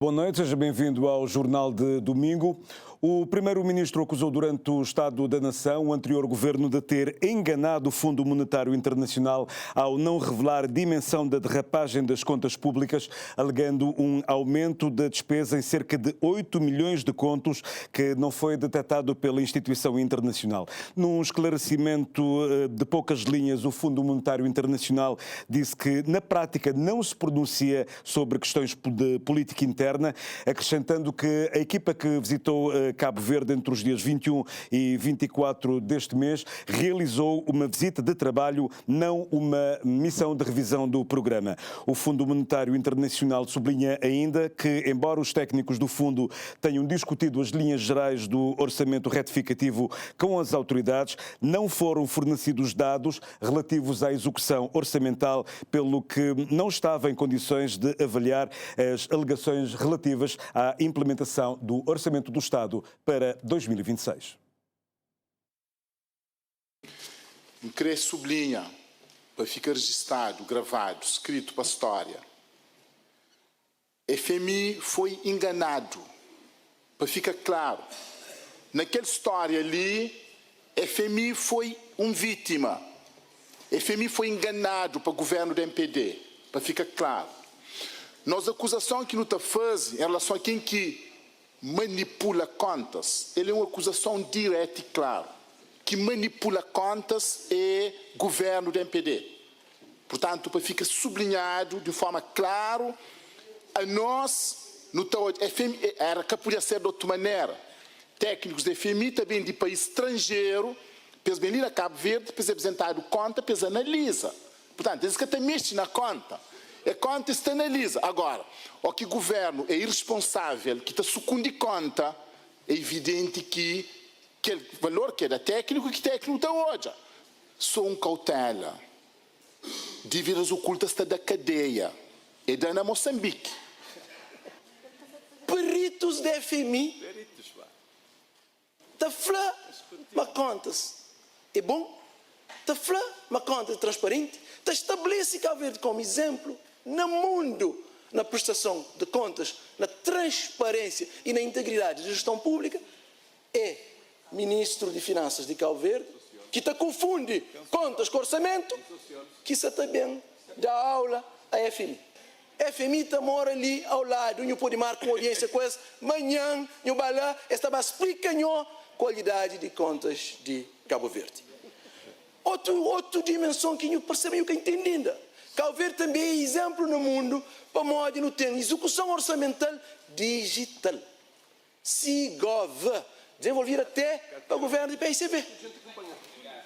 Boa noite, seja bem-vindo ao Jornal de Domingo. O primeiro-ministro acusou durante o Estado da Nação o anterior governo de ter enganado o Fundo Monetário Internacional ao não revelar a dimensão da derrapagem das contas públicas, alegando um aumento da despesa em cerca de 8 milhões de contos que não foi detectado pela instituição internacional. Num esclarecimento de poucas linhas, o Fundo Monetário Internacional disse que, na prática, não se pronuncia sobre questões de política interna, acrescentando que a equipa que visitou Cabo Verde entre os dias 21 e 24 deste mês realizou uma visita de trabalho, não uma missão de revisão do programa. O Fundo Monetário Internacional sublinha ainda que, embora os técnicos do fundo tenham discutido as linhas gerais do orçamento retificativo com as autoridades, não foram fornecidos dados relativos à execução orçamental, pelo que não estava em condições de avaliar as alegações relativas à implementação do Orçamento do Estado para 2026. Queria sublinhar, para ficar registrado, gravado, escrito para a história. FMI foi enganado, para ficar claro. Naquela história ali, FMI foi vítima. FMI foi enganado para o governo do MPD, para ficar claro. Nós acusação que não está fazendo em relação a quem que manipula contas, ele é uma acusação direta e clara. Que manipula contas é governo do MPD. Portanto, para ficar sublinhado de forma clara, a nós, no FMI, era que podia ser de outra maneira. Técnicos da FMI também de país estrangeiro, eles vêm a Cabo Verde, depois apresentado conta, depois analisa. Portanto, eles que até mexem na conta. A conta se analisa. Agora, o que o governo é irresponsável, que está sucumbindo conta, é evidente que aquele valor que é da técnico, que técnico está hoje. Só cautela. Dívidas ocultas está da cadeia. É da na Moçambique. Peritos da FMI. Está flá, mas contas. É bom? Está flá, mas conta transparente. Está estabelece Cabo Verde como exemplo no mundo, na prestação de contas, na transparência e na integridade da gestão pública. É ministro de Finanças de Cabo Verde que te confunde contas com orçamento, que isso também dá aula à FMI. A FMI está mora ali ao lado, não pode marcar uma audiência com essa, manhã, não vai lá, estava explicando a qualidade de contas de Cabo Verde. Outra dimensão que não percebem o que entendem ainda. Cabo Verde também é exemplo no mundo para modo não ter execução orçamental digital. SIGOV, desenvolvido até para o governo de PICB.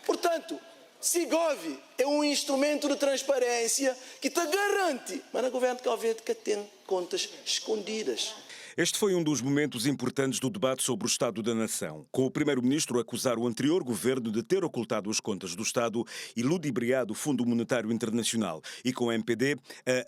Portanto, SIGOV é um instrumento de transparência que te garante, mas no governo de Cabo Verde que tem contas escondidas. Este foi um dos momentos importantes do debate sobre o Estado da Nação, com o primeiro-ministro a acusar o anterior governo de ter ocultado as contas do Estado e ludibriado o Fundo Monetário Internacional, e com o MPD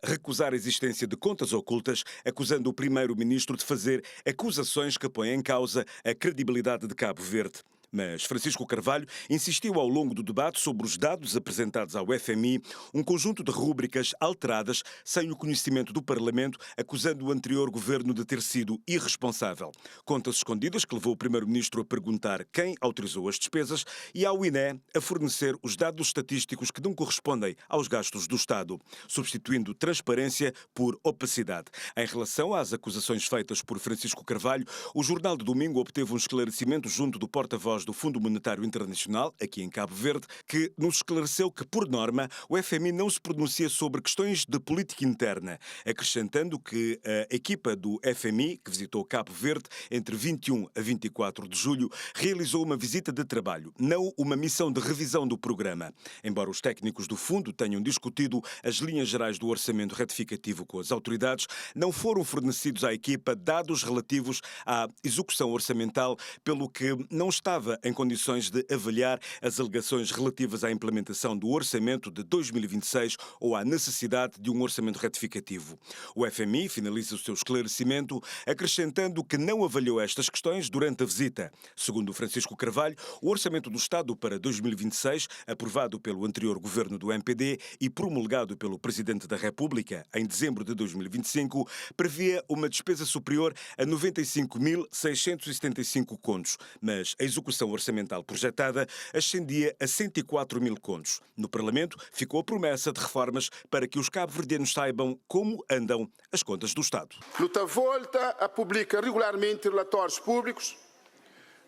a recusar a existência de contas ocultas, acusando o primeiro-ministro de fazer acusações que põem em causa a credibilidade de Cabo Verde. Mas Francisco Carvalho insistiu ao longo do debate sobre os dados apresentados ao FMI, um conjunto de rúbricas alteradas sem o conhecimento do Parlamento, acusando o anterior governo de ter sido irresponsável. Contas escondidas que levou o primeiro-ministro a perguntar quem autorizou as despesas e ao INE a fornecer os dados estatísticos que não correspondem aos gastos do Estado, substituindo transparência por opacidade. Em relação às acusações feitas por Francisco Carvalho, o Jornal de Domingo obteve um esclarecimento junto do porta-voz do Fundo Monetário Internacional, aqui em Cabo Verde, que nos esclareceu que, por norma, o FMI não se pronuncia sobre questões de política interna, acrescentando que a equipa do FMI, que visitou Cabo Verde entre 21 a 24 de julho, realizou uma visita de trabalho, não uma missão de revisão do programa. Embora os técnicos do fundo tenham discutido as linhas gerais do orçamento retificativo com as autoridades, não foram fornecidos à equipa dados relativos à execução orçamental, pelo que não estava estava em condições de avaliar as alegações relativas à implementação do orçamento de 2026 ou à necessidade de um orçamento retificativo. O FMI finaliza o seu esclarecimento acrescentando que não avaliou estas questões durante a visita. Segundo Francisco Carvalho, o orçamento do Estado para 2026, aprovado pelo anterior governo do MPD e promulgado pelo Presidente da República em dezembro de 2025, previa uma despesa superior a 95.675 contos, mas a execução orçamental projetada ascendia a 104 mil contos. No Parlamento ficou a promessa de reformas para que os cabo-verdianos saibam como andam as contas do Estado. Luta volta a publicar regularmente relatórios públicos,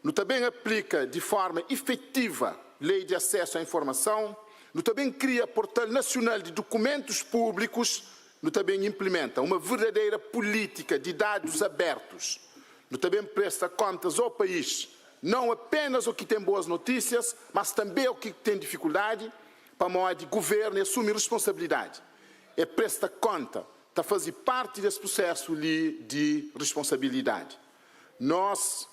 no também aplica de forma efetiva lei de acesso à informação, no também cria portal nacional de documentos públicos, no também implementa uma verdadeira política de dados abertos, no também presta contas ao país, não apenas o que tem boas notícias, mas também o que tem dificuldade, para modo de governo e assumir responsabilidade. E presta conta, está a fazer parte desse processo ali de responsabilidade. Nós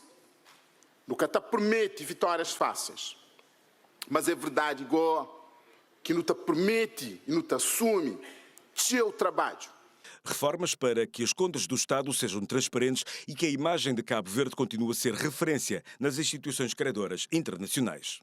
nunca promete vitórias fáceis, mas é verdade que não te promete e não te assume seu trabalho. Reformas para que as contas do Estado sejam transparentes e que a imagem de Cabo Verde continue a ser referência nas instituições creditoras internacionais.